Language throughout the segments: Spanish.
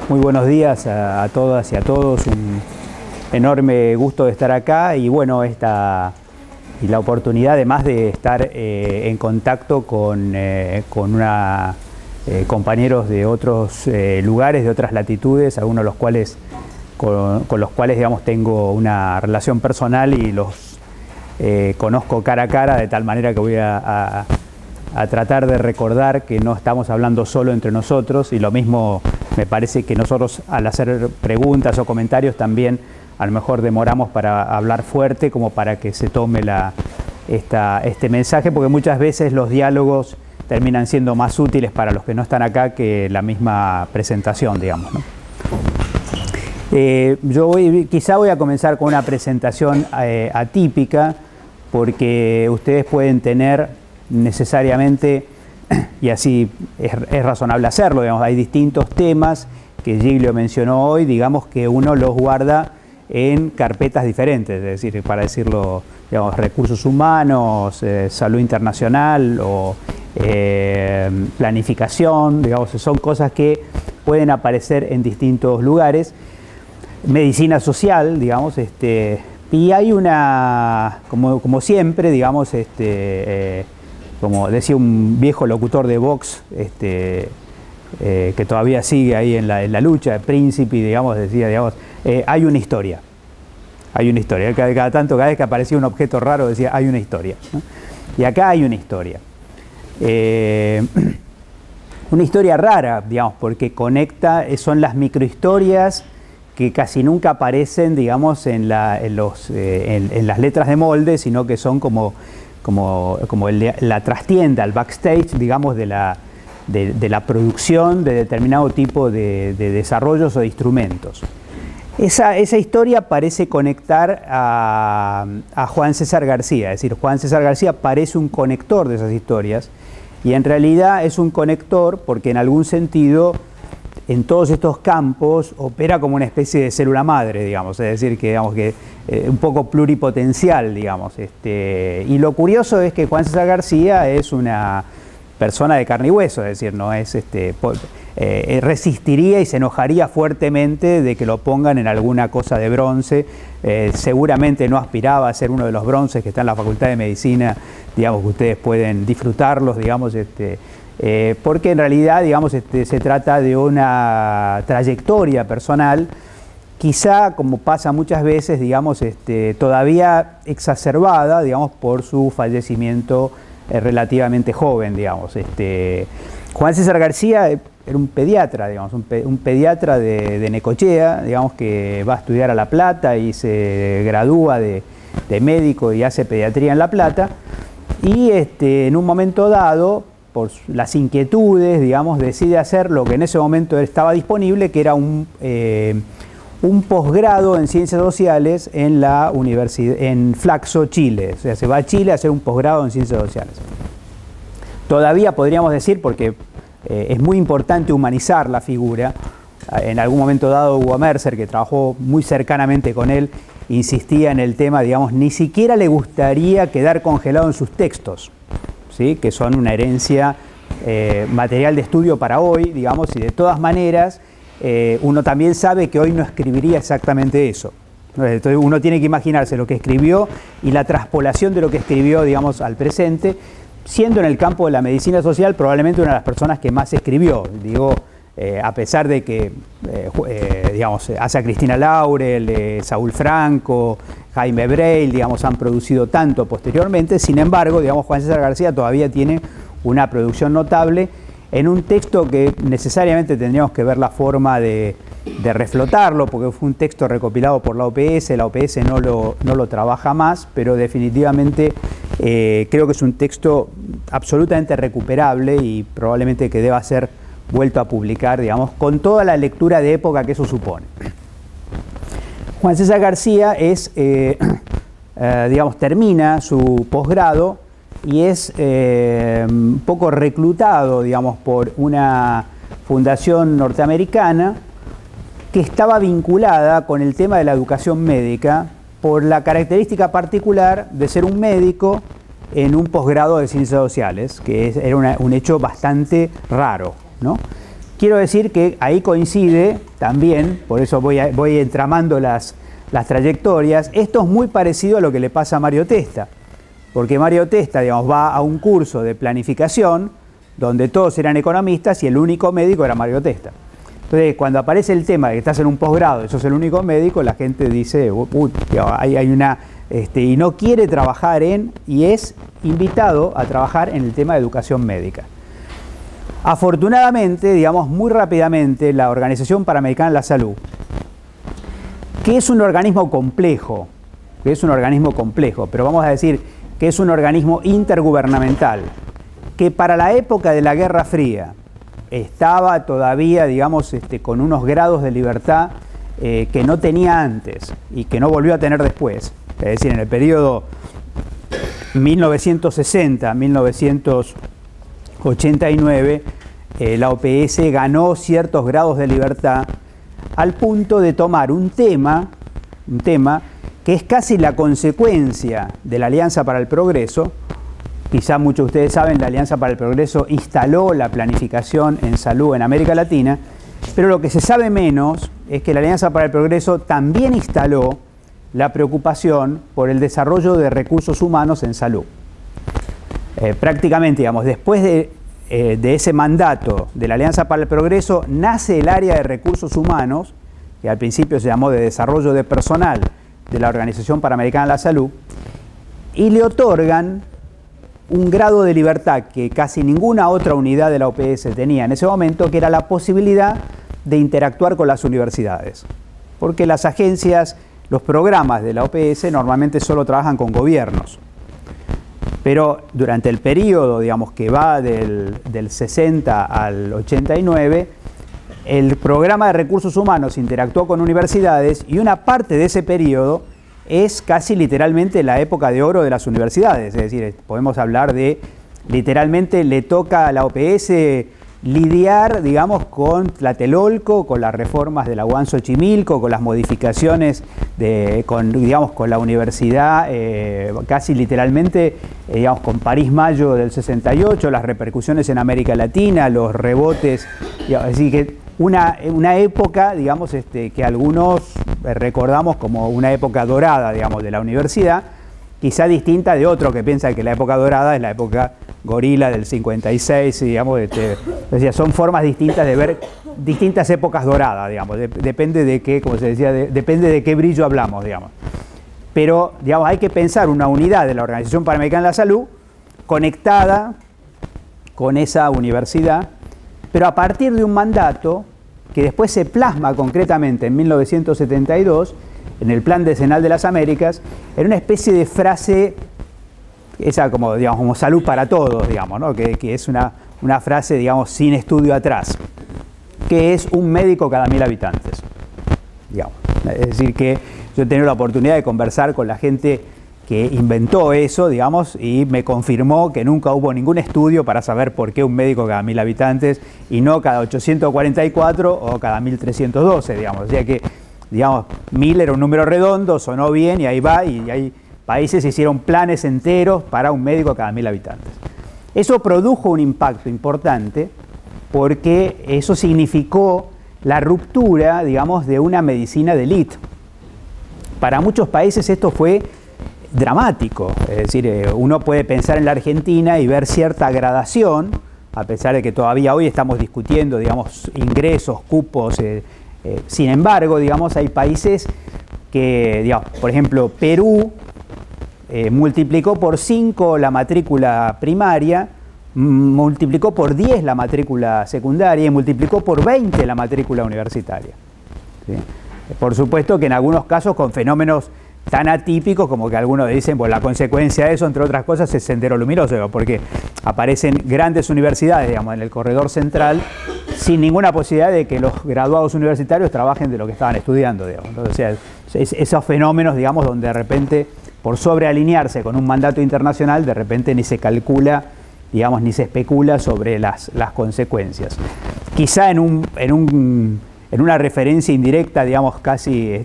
Muy buenos días a todas y a todos. Un enorme gusto de estar acá y bueno, la oportunidad además de estar en contacto con compañeros de otros lugares, de otras latitudes, algunos de los cuales con los cuales digamos tengo una relación personal y los conozco cara a cara, de tal manera que voy a tratar de recordar que no estamos hablando solo entre nosotros, y lo mismo me parece que nosotros al hacer preguntas o comentarios también a lo mejor demoramos para hablar fuerte como para que se tome este mensaje, porque muchas veces los diálogos terminan siendo más útiles para los que no están acá que la misma presentación, digamos, ¿no? Quizá voy a comenzar con una presentación atípica, porque ustedes pueden tener necesariamente, y así es razonable hacerlo, digamos, hay distintos temas que Giglio mencionó hoy, digamos que uno los guarda en carpetas diferentes, es decir, para decirlo, digamos, recursos humanos, salud internacional o planificación, digamos, son cosas que pueden aparecer en distintos lugares. Medicina social, digamos, y hay una, como siempre, digamos, como decía un viejo locutor de Vox, que todavía sigue ahí en la lucha, Príncipe, digamos, decía, digamos, hay una historia. Hay una historia. Cada vez que aparecía un objeto raro decía, hay una historia, ¿no? Y acá hay una historia. Una historia rara, digamos, porque conecta, son las microhistorias que casi nunca aparecen, digamos, en las letras de molde, sino que son como la trastienda, el backstage, digamos, de la producción de determinado tipo de desarrollos o de instrumentos. Esa historia parece conectar a Juan César García, es decir, Juan César García parece un conector de esas historias, y en realidad es un conector porque en algún sentido en todos estos campos opera como una especie de célula madre, digamos, es decir, que un poco pluripotencial, digamos. Y lo curioso es que Juan César García es una persona de carne y hueso, es decir, no es resistiría y se enojaría fuertemente de que lo pongan en alguna cosa de bronce. Seguramente no aspiraba a ser uno de los bronces que está en la Facultad de Medicina, digamos, que ustedes pueden disfrutarlos, digamos, porque en realidad, digamos, se trata de una trayectoria personal, quizá, como pasa muchas veces, digamos, todavía exacerbada, digamos, por su fallecimiento relativamente joven, digamos. Juan César García era un pediatra, digamos, un pediatra de Necochea, digamos, que va a estudiar a La Plata y se gradúa de médico y hace pediatría en La Plata, y en un momento dado, por las inquietudes, digamos, decide hacer lo que en ese momento estaba disponible, que era un posgrado en Ciencias Sociales en la universidad, en Flaxo, Chile. O sea, se va a Chile a hacer un posgrado en Ciencias Sociales. Todavía podríamos decir, porque es muy importante humanizar la figura, en algún momento dado Hugo Mercer, que trabajó muy cercanamente con él, insistía en el tema, digamos, ni siquiera le gustaría quedar congelado en sus textos, ¿sí? Que son una herencia material de estudio para hoy, digamos, y de todas maneras uno también sabe que hoy no escribiría exactamente eso. Entonces uno tiene que imaginarse lo que escribió y la traspolación de lo que escribió, digamos, al presente, siendo en el campo de la medicina social probablemente una de las personas que más escribió. Digo, a pesar de que, digamos, Asa Cristina Laurel, Saúl Franco, Jaime Breil, digamos, han producido tanto posteriormente. Sin embargo, digamos, Juan César García todavía tiene una producción notable en un texto que necesariamente tendríamos que ver la forma de reflotarlo, porque fue un texto recopilado por la OPS no lo trabaja más, pero definitivamente creo que es un texto absolutamente recuperable y probablemente que deba ser vuelto a publicar, digamos, con toda la lectura de época que eso supone. Juan César García digamos, termina su posgrado y es un poco reclutado, digamos, por una fundación norteamericana que estaba vinculada con el tema de la educación médica por la característica particular de ser un médico en un posgrado de Ciencias Sociales, que era un hecho bastante raro, ¿no? quiero decir que ahí coincide también, por eso voy entramando las trayectorias. Esto es muy parecido a lo que le pasa a Mario Testa, porque Mario Testa, digamos, va a un curso de planificación donde todos eran economistas y el único médico era Mario Testa. Entonces, cuando aparece el tema de que estás en un posgrado y sos el único médico, la gente dice, hay una... y no quiere trabajar y es invitado a trabajar en el tema de educación médica. Afortunadamente, digamos, muy rápidamente, la Organización Panamericana de la Salud, que es un organismo complejo, pero vamos a decir que es un organismo intergubernamental, que para la época de la Guerra Fría estaba todavía, digamos, con unos grados de libertad que no tenía antes y que no volvió a tener después. Es decir, en el periodo 1960-1989, la OPS ganó ciertos grados de libertad al punto de tomar un tema que es casi la consecuencia de la Alianza para el Progreso. Quizá muchos de ustedes saben, la Alianza para el Progreso instaló la planificación en salud en América Latina, pero lo que se sabe menos es que la Alianza para el Progreso también instaló la preocupación por el desarrollo de recursos humanos en salud. Prácticamente, digamos, después de ese mandato de la Alianza para el Progreso, nace el área de recursos humanos, que al principio se llamó de desarrollo de personal de la Organización Panamericana de la Salud, y le otorgan un grado de libertad que casi ninguna otra unidad de la OPS tenía en ese momento, que era la posibilidad de interactuar con las universidades. Porque las agencias, los programas de la OPS normalmente solo trabajan con gobiernos. Pero durante el periodo, digamos, que va del 60 al 89, el programa de recursos humanos interactuó con universidades y una parte de ese periodo es casi literalmente la época de oro de las universidades. Es decir, podemos hablar de, literalmente le toca a la OPS lidiar, digamos, con Tlatelolco, con las reformas de la UAM Xochimilco, con las modificaciones, con la universidad, casi literalmente, digamos, con París-Mayo del 68, las repercusiones en América Latina, los rebotes, digamos, es decir, que una época, digamos, que algunos recordamos como una época dorada, digamos, de la universidad, quizá distinta de otro que piensa que la época dorada es la época gorila del 56, digamos, son formas distintas de ver distintas épocas doradas, digamos, depende de qué, como se decía, depende de qué brillo hablamos, digamos. Pero, digamos, hay que pensar una unidad de la Organización Panamericana de la Salud conectada con esa universidad, pero a partir de un mandato que después se plasma concretamente en 1972 en el Plan Decenal de las Américas, en una especie de frase, esa como, digamos, como salud para todos, digamos, ¿no? que es una frase, digamos, sin estudio atrás, que es un médico cada 1000 habitantes, digamos. Es decir, que yo he tenido la oportunidad de conversar con la gente que inventó eso, digamos, y me confirmó que nunca hubo ningún estudio para saber por qué un médico cada 1000 habitantes y no cada 844 o cada 1312, digamos. O sea que, digamos, 1000 era un número redondo, sonó bien y ahí va, y hay países que hicieron planes enteros para un médico cada 1000 habitantes. Eso produjo un impacto importante porque eso significó la ruptura, digamos, de una medicina de élite. Para muchos países esto fue dramático, es decir, uno puede pensar en la Argentina y ver cierta gradación, a pesar de que todavía hoy estamos discutiendo, digamos, ingresos, cupos, sin embargo, digamos, hay países que, digamos, por ejemplo, Perú multiplicó por 5 la matrícula primaria, multiplicó por 10 la matrícula secundaria y multiplicó por 20 la matrícula universitaria. ¿Sí? Por supuesto que en algunos casos con fenómenos tan atípicos como que algunos dicen, pues la consecuencia de eso, entre otras cosas, es Sendero Luminoso, porque aparecen grandes universidades, digamos, en el corredor central, sin ninguna posibilidad de que los graduados universitarios trabajen de lo que estaban estudiando, digamos. Entonces, o sea, esos fenómenos, digamos, donde de repente, por sobrealinearse con un mandato internacional, de repente ni se calcula, digamos, ni se especula sobre las consecuencias. Quizá en una referencia indirecta, digamos, casi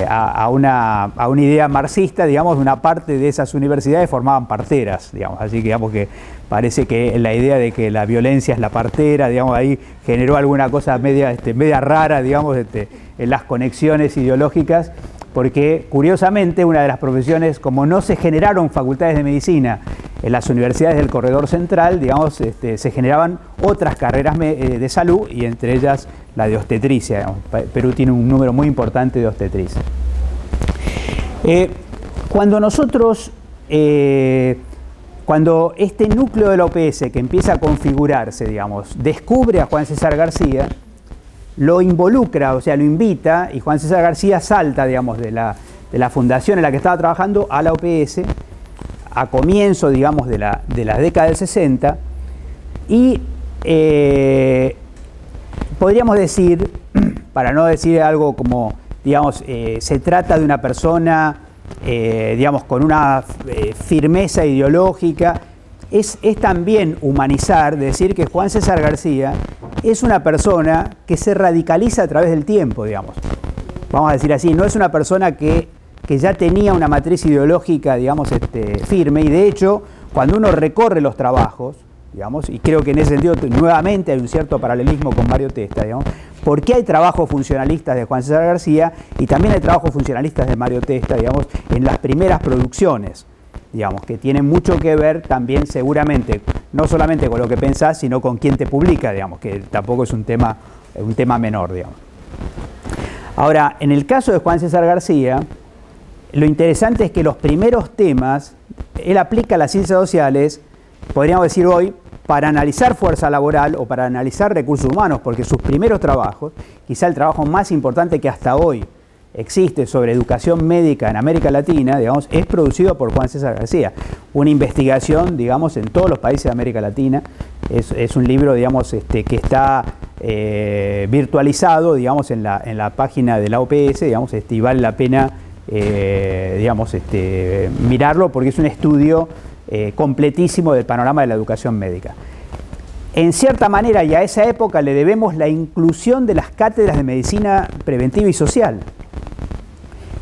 a una idea marxista, digamos, una parte de esas universidades formaban parteras, digamos, así que digamos que parece que la idea de que la violencia es la partera, digamos, ahí generó alguna cosa media rara, digamos, en las conexiones ideológicas, porque curiosamente una de las profesiones, como no se generaron facultades de medicina en las universidades del corredor central, digamos, se generaban otras carreras de salud y entre ellas la de obstetricia. Digamos. Perú tiene un número muy importante de obstetricia. Cuando nosotros, cuando este núcleo de la OPS que empieza a configurarse, digamos, descubre a Juan César García, lo involucra, o sea, lo invita, y Juan César García salta, digamos, de la fundación en la que estaba trabajando a la OPS, a comienzo, digamos, de la década del 60, y podríamos decir, para no decir algo como, digamos, se trata de una persona, digamos, con una firmeza ideológica, es también humanizar, decir que Juan César García es una persona que se radicaliza a través del tiempo, digamos. Vamos a decir así, no es una persona que ya tenía una matriz ideológica, digamos, firme, y de hecho, cuando uno recorre los trabajos, digamos, y creo que en ese sentido nuevamente hay un cierto paralelismo con Mario Testa, digamos, porque hay trabajos funcionalistas de Juan César García y también hay trabajos funcionalistas de Mario Testa, digamos, en las primeras producciones, digamos, que tienen mucho que ver también seguramente, no solamente con lo que pensás, sino con quién te publica, digamos, que tampoco es un tema menor, digamos. Ahora, en el caso de Juan César García, lo interesante es que los primeros temas, él aplica las ciencias sociales, podríamos decir hoy, para analizar fuerza laboral o para analizar recursos humanos, porque sus primeros trabajos, quizá el trabajo más importante que hasta hoy existe sobre educación médica en América Latina, digamos, es producido por Juan César García. Una investigación, digamos, en todos los países de América Latina. Es un libro, digamos, que está virtualizado, digamos, en la página de la OPS, digamos, y vale la pena, digamos, mirarlo porque es un estudio completísimo del panorama de la educación médica. En cierta manera, y a esa época le debemos la inclusión de las cátedras de medicina preventiva y social.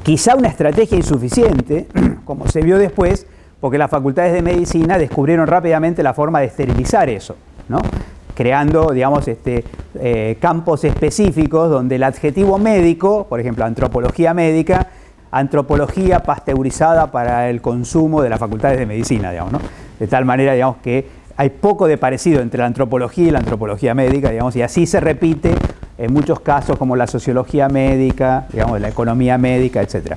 Quizá una estrategia insuficiente, como se vio después, porque las facultades de medicina descubrieron rápidamente la forma de esterilizar eso, ¿no? Creando, digamos, campos específicos donde el adjetivo médico, por ejemplo, antropología médica, antropología pasteurizada para el consumo de las facultades de medicina, digamos, ¿no? De tal manera, digamos, que hay poco de parecido entre la antropología y la antropología médica, digamos, y así se repite en muchos casos como la sociología médica, digamos, la economía médica, etc.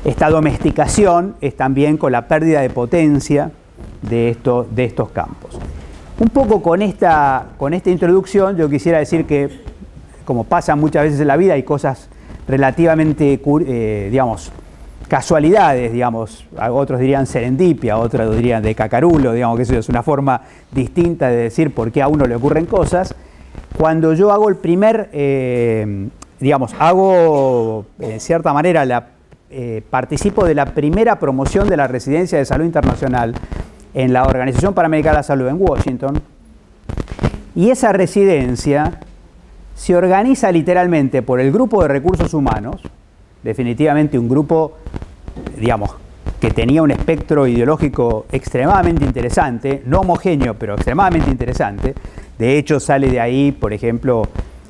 Esta domesticación es también con la pérdida de potencia de estos campos. Un poco con esta introducción yo quisiera decir que, como pasa muchas veces en la vida, hay cosas relativamente, digamos, casualidades, digamos, otros dirían serendipia, otros dirían de cacarulo, digamos que eso es una forma distinta de decir por qué a uno le ocurren cosas. Cuando yo hago el primer, digamos, hago en cierta manera, participo de la primera promoción de la Residencia de Salud Internacional en la Organización Panamericana de la Salud en Washington, y esa residencia se organiza literalmente por el Grupo de Recursos Humanos, definitivamente un grupo, digamos, que tenía un espectro ideológico extremadamente interesante, no homogéneo, pero extremadamente interesante. De hecho, sale de ahí, por ejemplo,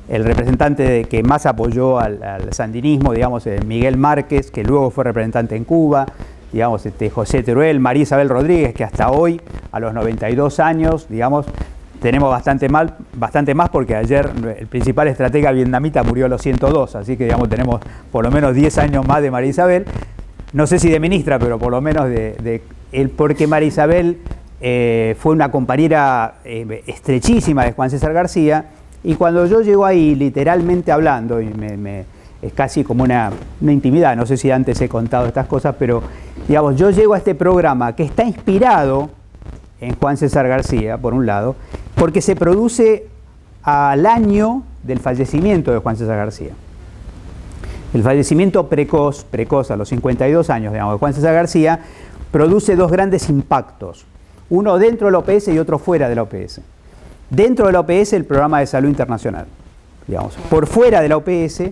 el representante que más apoyó al sandinismo, digamos, Miguel Márquez, que luego fue representante en Cuba, digamos, José Teruel, María Isabel Rodríguez, que hasta hoy, a los 92 años, digamos, tenemos bastante más porque ayer el principal estratega vietnamita murió a los 102, así que, digamos, tenemos por lo menos 10 años más de María Isabel. No sé si de ministra, pero por lo menos porque María Isabel fue una compañera estrechísima de Juan César García, y cuando yo llego ahí, literalmente hablando, y es casi como una intimidad, no sé si antes he contado estas cosas, pero, digamos, yo llego a este programa que está inspirado en Juan César García, por un lado, porque se produce al año del fallecimiento de Juan César García. El fallecimiento precoz a los 52 años, digamos, de Juan César García, produce dos grandes impactos, uno dentro de la OPS y otro fuera de la OPS. Dentro de la OPS, el Programa de Salud Internacional, digamos. Por fuera de la OPS,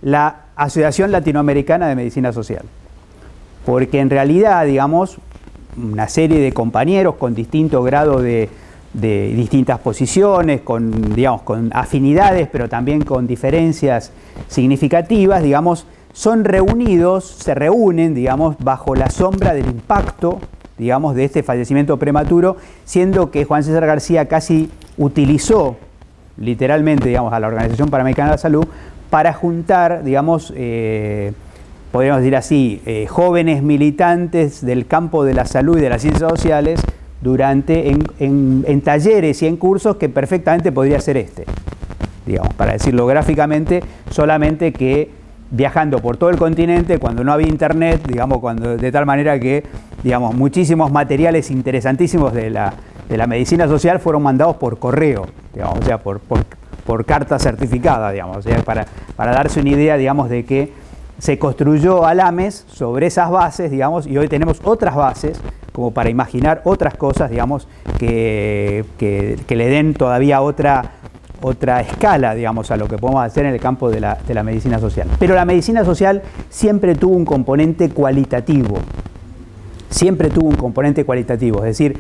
la Asociación Latinoamericana de Medicina Social. Porque en realidad, digamos, una serie de compañeros con distinto grado de distintas posiciones, digamos, con afinidades, pero también con diferencias significativas, digamos, se reúnen, digamos, bajo la sombra del impacto, digamos, de este fallecimiento prematuro, siendo que Juan César García casi utilizó literalmente, digamos, a la Organización Panamericana de la Salud para juntar, digamos, podríamos decir así, jóvenes militantes del campo de la salud y de las ciencias sociales en talleres y en cursos que perfectamente podría ser digamos, para decirlo gráficamente, solamente que viajando por todo el continente, cuando no había internet, digamos, de tal manera que, digamos, muchísimos materiales interesantísimos de la medicina social fueron mandados por correo, digamos, o sea, por carta certificada, digamos, o sea, para darse una idea, digamos, de que se construyó Alames sobre esas bases, digamos, y hoy tenemos otras bases como para imaginar otras cosas, digamos, que le den todavía otra escala, digamos, a lo que podemos hacer en el campo de la medicina social. Pero la medicina social siempre tuvo un componente cualitativo. Siempre tuvo un componente cualitativo. Es decir,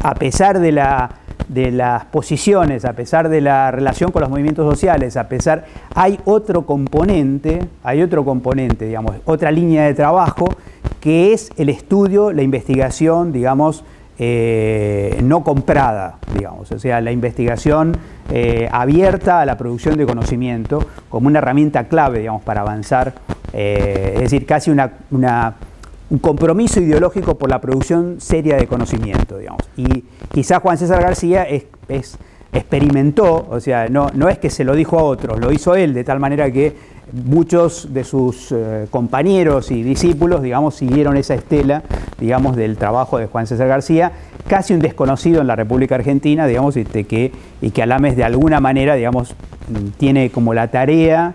a pesar de las posiciones, a pesar de la relación con los movimientos sociales, hay otro componente, digamos, otra línea de trabajo, que es el estudio, la investigación, digamos, no comprada, digamos, o sea, la investigación abierta a la producción de conocimiento como una herramienta clave, digamos, para avanzar, es decir, casi un compromiso ideológico por la producción seria de conocimiento, digamos. Y quizás Juan César García experimentó, o sea, no es que se lo dijo a otros, lo hizo él, de tal manera que muchos de sus compañeros y discípulos, digamos, siguieron esa estela, digamos, del trabajo de Juan César García, casi un desconocido en la República Argentina, digamos, y que Alames de alguna manera, digamos, tiene como la tarea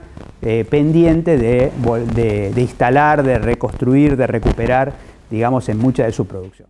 pendiente de instalar, de reconstruir, de recuperar, digamos, en mucha de su producción.